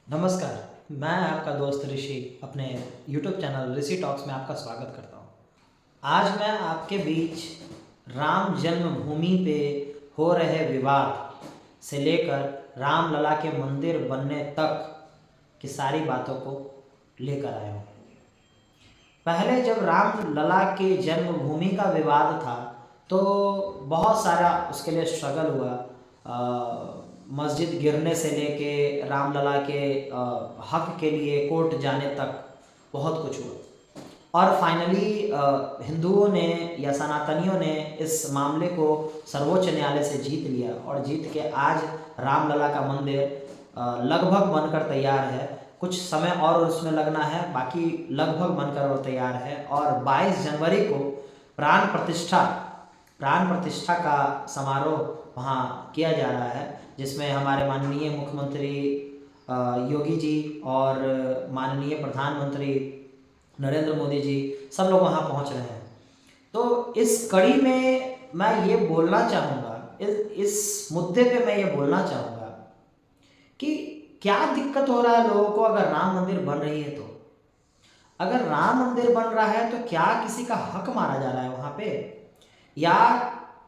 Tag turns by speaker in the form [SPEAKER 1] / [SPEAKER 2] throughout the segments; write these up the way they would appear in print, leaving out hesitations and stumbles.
[SPEAKER 1] नमस्कार। मैं आपका दोस्त ऋषि अपने YouTube चैनल ऋषि टॉक्स में आपका स्वागत करता हूँ। आज मैं आपके बीच राम जन्मभूमि पे हो रहे विवाद से लेकर रामलला के मंदिर बनने तक की सारी बातों को लेकर आया हूँ। पहले जब रामलला के जन्मभूमि का विवाद था तो बहुत सारा उसके लिए स्ट्रगल हुआ। मस्जिद गिरने से लेके रामलला के हक के लिए कोर्ट जाने तक बहुत कुछ हुआ और फाइनली हिंदुओं ने या सनातनियों ने इस मामले को सर्वोच्च न्यायालय से जीत लिया और जीत के आज रामलला का मंदिर लगभग बनकर तैयार है। कुछ समय और उसमें लगना है, बाकी लगभग बनकर और तैयार है और 22 जनवरी को प्राण प्रतिष्ठा का समारोह वहाँ किया जा रहा है, जिसमें हमारे माननीय मुख्यमंत्री योगी जी और माननीय प्रधानमंत्री नरेंद्र मोदी जी सब लोग वहाँ पहुँच रहे हैं। तो इस कड़ी में मैं ये बोलना चाहूँगा, इस मुद्दे पे मैं ये बोलना चाहूँगा कि क्या दिक्कत हो रहा है लोगों को अगर राम मंदिर बन रही है तो। अगर राम मंदिर बन रहा है तो क्या किसी का हक मारा जा रहा है वहाँ पे, या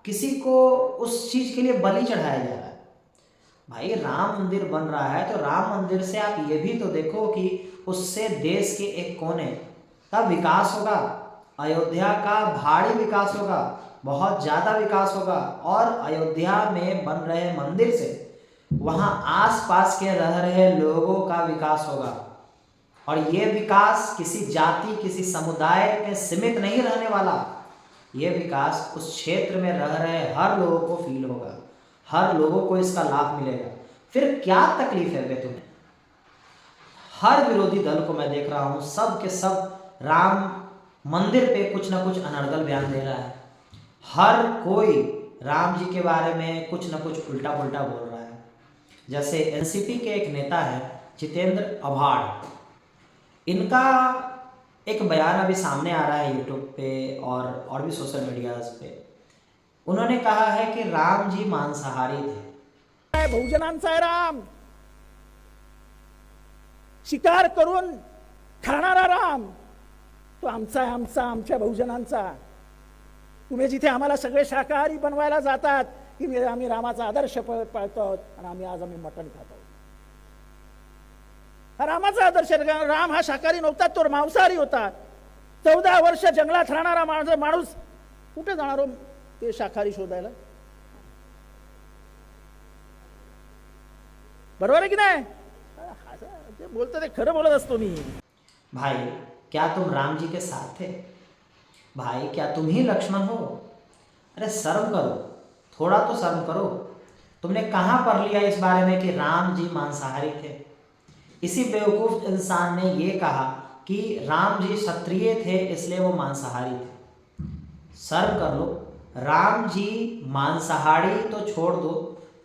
[SPEAKER 1] किसी को उस चीज़ के लिए बलि चढ़ाया जा रहा है? भाई राम मंदिर बन रहा है तो राम मंदिर से आप ये भी तो देखो कि उससे देश के एक कोने का विकास होगा, अयोध्या का भारी विकास होगा, बहुत ज़्यादा विकास होगा और अयोध्या में बन रहे मंदिर से वहाँ आसपास के रह रहे लोगों का विकास होगा और ये विकास किसी जाति किसी समुदाय में सीमित नहीं रहने वाला। ये विकास उस क्षेत्र में रह रहे हर लोगों को फील होगा, हर लोगों को इसका लाभ मिलेगा। फिर क्या तकलीफ है बे तुम्हें? हर विरोधी दल को मैं देख रहा हूँ, सब के सब राम मंदिर पे कुछ ना कुछ अनर्गल बयान दे रहा है। हर कोई राम जी के बारे में कुछ ना कुछ उल्टा पुल्टा बोल रहा है। जैसे एनसीपी के एक नेता है जितेंद्र आभाड़, इनका एक बयान अभी सामने आ रहा है यूट्यूब पे और भी सोशल मीडियाज पे। उन्होंने कहा है कि राम जी मांसाहारी थे।
[SPEAKER 2] बहुजनांचा आहे राम, शिकार करून खाणारा राम तो आमचा आहे, आमच्या बहुजनांचा। तुम्ही जिथे आम्हाला सगळे शाकाहारी बनवायला जातात की आम्ही रामाचा आदर्श पाळतो आणि आम्ही मटण खातो। रामाचा आदर्श, राम हा शाकाहारी नव्हता, तो मांसाहारी होता। 14 वर्ष जंगलात राहणारा माणूस कुठे जाणार हो ते शाकाहारी शोधायला? बरोबर है कि नहीं? बोलते थे, खरं बोलत असतो मी।
[SPEAKER 1] भाई क्या तुम राम जी के साथ थे? भाई क्या तुम ही लक्ष्मण हो? अरे शर्म करो, थोड़ा तो शर्म करो। तुमने कहाँ पढ़ लिया इस बारे में कि राम जी मांसाहारी थे? इसी बेवकूफ़ इंसान ने ये कहा कि राम जी क्षत्रिय थे इसलिए वो मांसाहारी थे। शर्म कर लो, राम जी मांसाहारी तो छोड़ दो,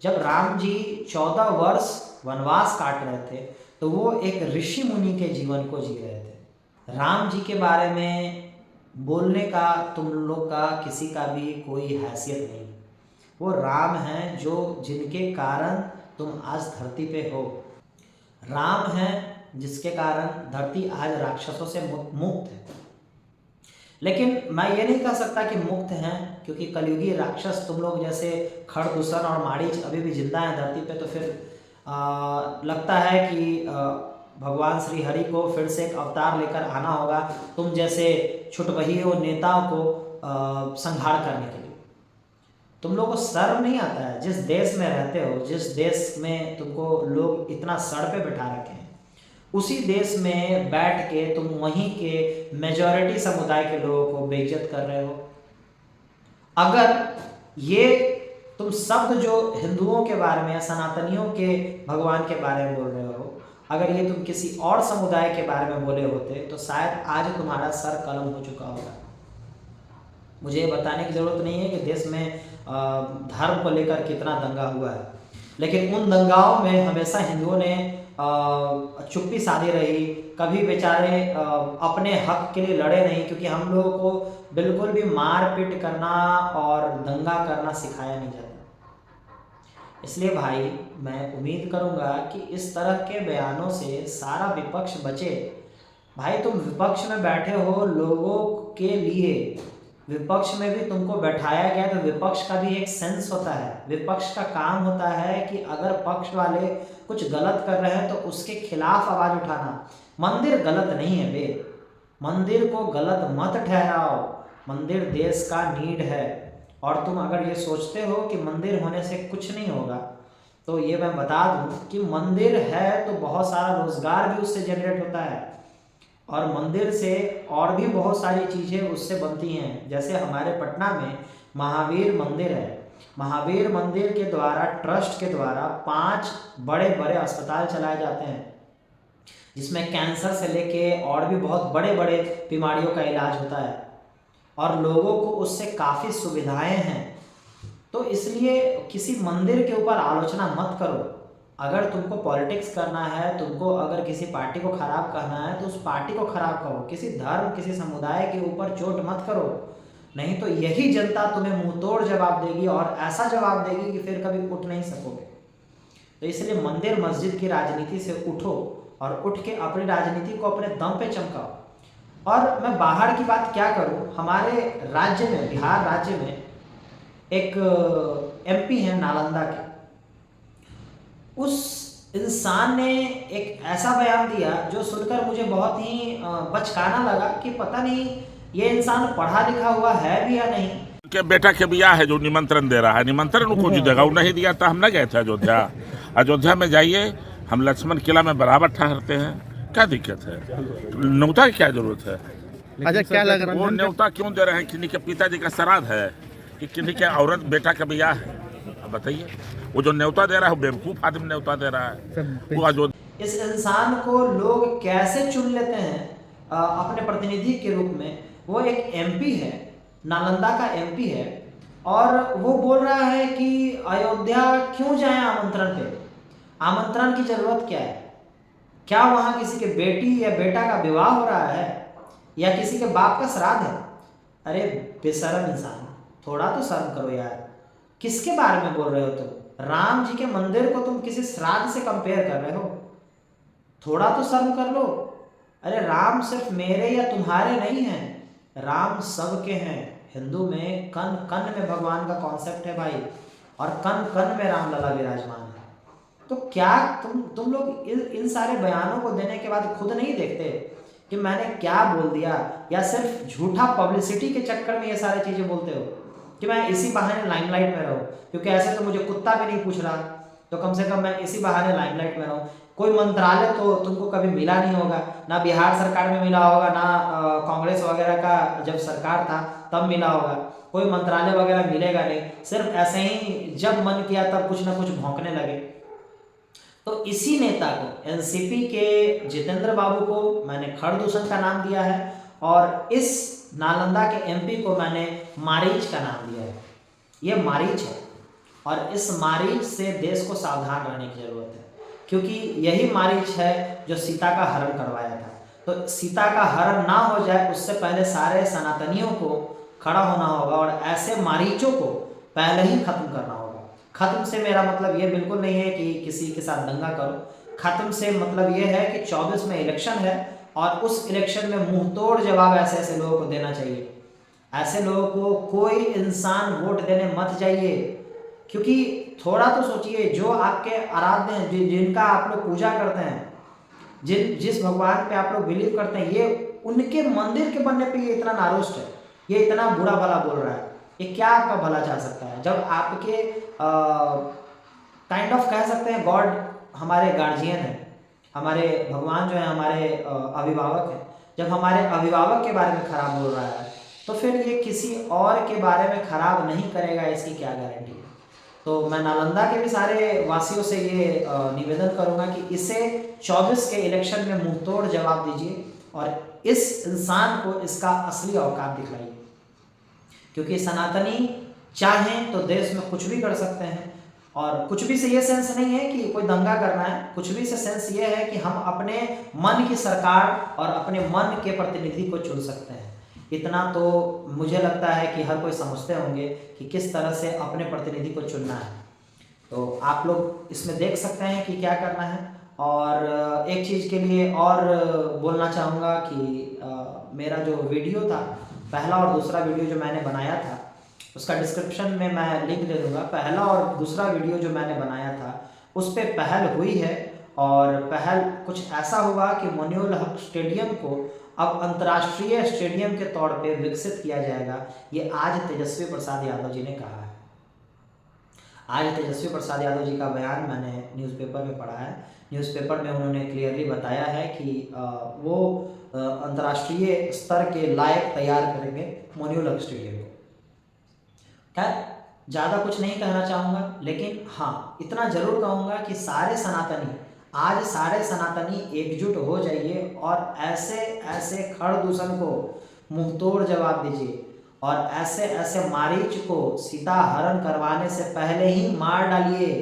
[SPEAKER 1] जब राम जी 14 वर्ष वनवास काट रहे थे तो वो एक ऋषि मुनि के जीवन को जी रहे थे। राम जी के बारे में बोलने का तुम लोग का किसी का भी कोई हैसियत नहीं। वो राम हैं जो जिनके कारण तुम आज धरती पे हो। राम हैं जिसके कारण धरती आज राक्षसों से मुक्त है। लेकिन मैं ये नहीं कह सकता कि मुक्त हैं, क्योंकि कलयुगी राक्षस तुम लोग जैसे खरदूषण और मारीच अभी भी जिंदा हैं धरती पे। तो फिर लगता है कि भगवान श्री हरि को फिर से एक अवतार लेकर आना होगा तुम जैसे छुटभइयों नेताओं को संहार करने के लिए। तुम लोगों को शर्म नहीं आता है? जिस देश में रहते हो, जिस देश में तुमको लोग इतना सर पे बैठा रखे हैं, उसी देश में बैठ के तुम वहीं के मेजॉरिटी समुदाय के लोगों को बेइज्जत कर रहे हो। अगर ये तुम शब्द जो हिंदुओं के बारे में, सनातनियों के भगवान के बारे में बोल रहे हो, अगर ये तुम किसी और समुदाय के बारे में बोले होते तो शायद आज तुम्हारा सर कलम हो चुका होगा। मुझे ये बताने की ज़रूरत नहीं है कि देश में धर्म को लेकर कितना दंगा हुआ है, लेकिन उन दंगाओं में हमेशा हिंदुओं ने चुप्पी साधी रही। कभी बेचारे अपने हक के लिए लड़े नहीं, क्योंकि हम लोगों को बिल्कुल भी मार पीट करना और दंगा करना सिखाया नहीं जाता। इसलिए भाई मैं उम्मीद करूंगा कि इस तरह के बयानों से सारा विपक्ष बचे। भाई तुम विपक्ष में बैठे हो लोगों के लिए, विपक्ष में भी तुमको बैठाया गया, तो विपक्ष का भी एक सेंस होता है। विपक्ष का काम होता है कि अगर पक्ष वाले कुछ गलत कर रहे हैं तो उसके खिलाफ आवाज उठाना। मंदिर गलत नहीं है बे, मंदिर को गलत मत ठहराओ, मंदिर देश का नीड है। और तुम अगर ये सोचते हो कि मंदिर होने से कुछ नहीं होगा, तो ये मैं बता दूं कि मंदिर है तो बहुत सारा रोजगार भी उससे जनरेट होता है, और मंदिर से और भी बहुत सारी चीज़ें उससे बनती हैं। जैसे हमारे पटना में महावीर मंदिर है, महावीर मंदिर के द्वारा, ट्रस्ट के द्वारा 5 बड़े बड़े अस्पताल चलाए जाते हैं, जिसमें कैंसर से लेके और भी बहुत बड़े बड़े बीमारियों का इलाज होता है, और लोगों को उससे काफ़ी सुविधाएं हैं। तो इसलिए किसी मंदिर के ऊपर आलोचना मत करो। अगर तुमको पॉलिटिक्स करना है, तुमको अगर किसी पार्टी को खराब करना है, तो उस पार्टी को खराब करो, किसी धर्म, किसी समुदाय के ऊपर चोट मत करो। नहीं तो यही जनता तुम्हें मुंहतोड़ जवाब देगी, और ऐसा जवाब देगी कि फिर कभी उठ नहीं सकोगे। तो इसलिए मंदिर मस्जिद की राजनीति से उठो, और उठ के अपनी राजनीति को अपने दम पे चमकाओ। और मैं बाहर की बात क्या करूं, हमारे राज्य में, बिहार राज्य में एक MP है नालंदा के, उस इंसान ने एक ऐसा बयान दिया जो सुनकर मुझे बहुत ही बचकाना लगा कि पता नहीं ये इंसान पढ़ा लिखा हुआ है भी या नहीं।
[SPEAKER 3] के बेटा के ब्याह है जो निमंत्रण दे रहा है, निमंत्रण उनको जो जगह नहीं दिया था। हम न गए थे अयोध्या, अयोध्या में जाइए, हम लक्ष्मण किला में बराबर ठहरते हैं, क्या दिक्कत है? न्योता की क्या जरूरत है?
[SPEAKER 4] अच्छा, क्या लग रहा है?
[SPEAKER 3] वो न्योता क्यों दे रहे हैं? किन्हीं के पिताजी का श्राद्ध है कि किन्हीं के औरत बेटा का ब्याह है? अब बताइए, वो जो न्योता दे रहा है वो बेवकूफ आदमी न्योता दे रहा है। वो अयोध्या
[SPEAKER 1] इस इंसान को लोग कैसे चुन लेते हैं अपने प्रतिनिधि के रूप में। वो एक MP है, नालंदा का MP है, और वो बोल रहा है कि अयोध्या क्यों जाए आमंत्रण पे, आमंत्रण की जरूरत क्या है? क्या वहां किसी के बेटी या बेटा का विवाह हो रहा है, या किसी के बाप का श्राद्ध है? अरे बेशरम इंसान, थोड़ा तो शर्म करो यार। किसके बारे में बोल रहे हो तुम? राम जी के मंदिर को तुम किसी श्राद्ध से कंपेयर कर रहे हो? थोड़ा तो शर्म कर लो। अरे राम सिर्फ मेरे या तुम्हारे नहीं हैं, राम सबके हैं। हिंदू में कण कण में भगवान का कॉन्सेप्ट है भाई, और कण कण में रामलला विराजमान है। तो क्या तुम लोग इन सारे बयानों को देने के बाद खुद नहीं देखते कि मैंने क्या बोल दिया, या सिर्फ झूठा पब्लिसिटी के चक्कर में ये सारी चीजें बोलते हो कि मैं इसी बहाने लाइमलाइट में रहूं? क्योंकि ऐसे तो मुझे कुत्ता भी नहीं पूछ रहा, तो कम से कम मैं इसी बहाने लाइमलाइट में रहूं। कोई मंत्रालय तो तुमको कभी मिला नहीं होगा, ना बिहार सरकार में मिला होगा, ना कांग्रेस वगैरह का जब सरकार था तब मिला होगा। कोई मंत्रालय वगैरह मिलेगा नहीं, सिर्फ ऐसे ही जब मन किया तब कुछ ना कुछ भौंकने लगे। तो इसी नेता को, NCP के जितेंद्र बाबू को मैंने खरदूषण का नाम दिया है, और इस नालंदा के MP को मैंने मारीच का नाम दिया है। ये मारीच है, और इस मारीच से देश को सावधान रहने की जरूरत है, क्योंकि यही मारीच है जो सीता का हरण करवाया था। तो सीता का हरण ना हो जाए उससे पहले सारे सनातनियों को खड़ा होना होगा, और ऐसे मारीचों को पहले ही खत्म करना होगा। खत्म से मेरा मतलब ये बिल्कुल नहीं है कि किसी के साथ दंगा करो। खत्म से मतलब ये है कि 24 में इलेक्शन है, और उस इलेक्शन में मुंह तोड़ जवाब ऐसे ऐसे लोगों को देना चाहिए। ऐसे लोगों को कोई इंसान वोट देने मत जाइए, क्योंकि थोड़ा तो सोचिए, जो आपके आराध्य हैं, जिनका आप लोग पूजा करते हैं, जिस भगवान पे आप लोग बिलीव करते हैं, ये उनके मंदिर के बनने पे ये इतना नारुष्ट है, ये इतना बुरा भला बोल रहा है। ये क्या आपका भला चाह सकता है? जब आपके काइंड ऑफ कह सकते हैं गॉड हमारे गार्जियन है, हमारे भगवान जो है हमारे अभिभावक हैं, जब हमारे अभिभावक के बारे में खराब बोल रहा है, तो फिर ये किसी और के बारे में खराब नहीं करेगा, इसकी क्या गारंटी है? तो मैं नालंदा के भी सारे वासियों से ये निवेदन करूंगा कि इसे 24 के इलेक्शन में मुंहतोड़ जवाब दीजिए, और इस इंसान को इसका असली औकात दिखलाइए। क्योंकि सनातनी चाहें तो देश में कुछ भी कर सकते हैं, और कुछ भी से ये सेंस नहीं है कि कोई दंगा करना है। कुछ भी से सेंस ये है कि हम अपने मन की सरकार और अपने मन के प्रतिनिधि को चुन सकते हैं। इतना तो मुझे लगता है कि हर कोई समझते होंगे कि किस तरह से अपने प्रतिनिधि को चुनना है। तो आप लोग इसमें देख सकते हैं कि क्या करना है। और एक चीज़ के लिए और बोलना चाहूँगा कि मेरा जो वीडियो था, पहला और दूसरा वीडियो जो मैंने बनाया था, उसका डिस्क्रिप्शन में मैं लिंक दे दूँगा। पहला और दूसरा वीडियो जो मैंने बनाया था उस पर पहल हुई है, और पहल कुछ ऐसा हुआ कि मोन्यूल हक स्टेडियम को अब अंतर्राष्ट्रीय स्टेडियम के तौर पे विकसित किया जाएगा। ये आज तेजस्वी प्रसाद यादव जी ने कहा है। आज तेजस्वी प्रसाद यादव जी का बयान मैंने न्यूज़पेपर में पढ़ा है। न्यूज़पेपर में उन्होंने क्लियरली बताया है कि वो अंतर्राष्ट्रीय स्तर के लायक तैयार करेंगे मोन्यूल हक स्टेडियम को। खैर ज़्यादा कुछ नहीं कहना चाहूँगा, लेकिन हाँ इतना ज़रूर कहूँगा कि सारे सनातनी एकजुट हो जाइए और ऐसे ऐसे खरदूषण को मुंहतोड़ जवाब दीजिए, और ऐसे ऐसे मारीच को सीता हरण करवाने से पहले ही मार डालिए,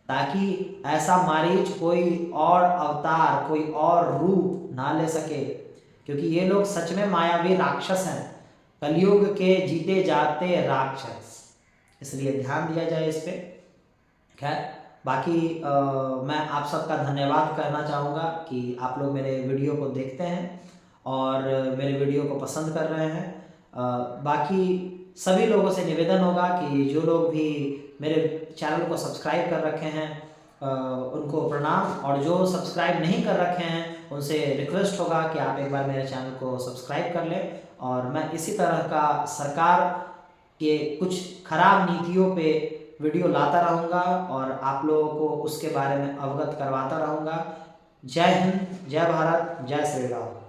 [SPEAKER 1] ताकि ऐसा मारीच कोई और अवतार, कोई और रूप ना ले सके। क्योंकि ये लोग सच में मायावी राक्षस हैं, कलयुग के जीते जाते राक्षस। इसलिए ध्यान दिया जाए इस पे। खैर बाकी मैं आप सबका धन्यवाद करना चाहूँगा कि आप लोग मेरे वीडियो को देखते हैं और मेरे वीडियो को पसंद कर रहे हैं। बाकी सभी लोगों से निवेदन होगा कि जो लोग भी मेरे चैनल को सब्सक्राइब कर रखे हैं उनको प्रणाम, और जो सब्सक्राइब नहीं कर रखे हैं उनसे रिक्वेस्ट होगा कि आप एक बार मेरे चैनल को सब्सक्राइब कर लें। और मैं इसी तरह का सरकार के कुछ खराब नीतियों पे वीडियो लाता रहूँगा और आप लोगों को उसके बारे में अवगत करवाता रहूँगा। जय हिंद, जय भारत, जय श्री राम।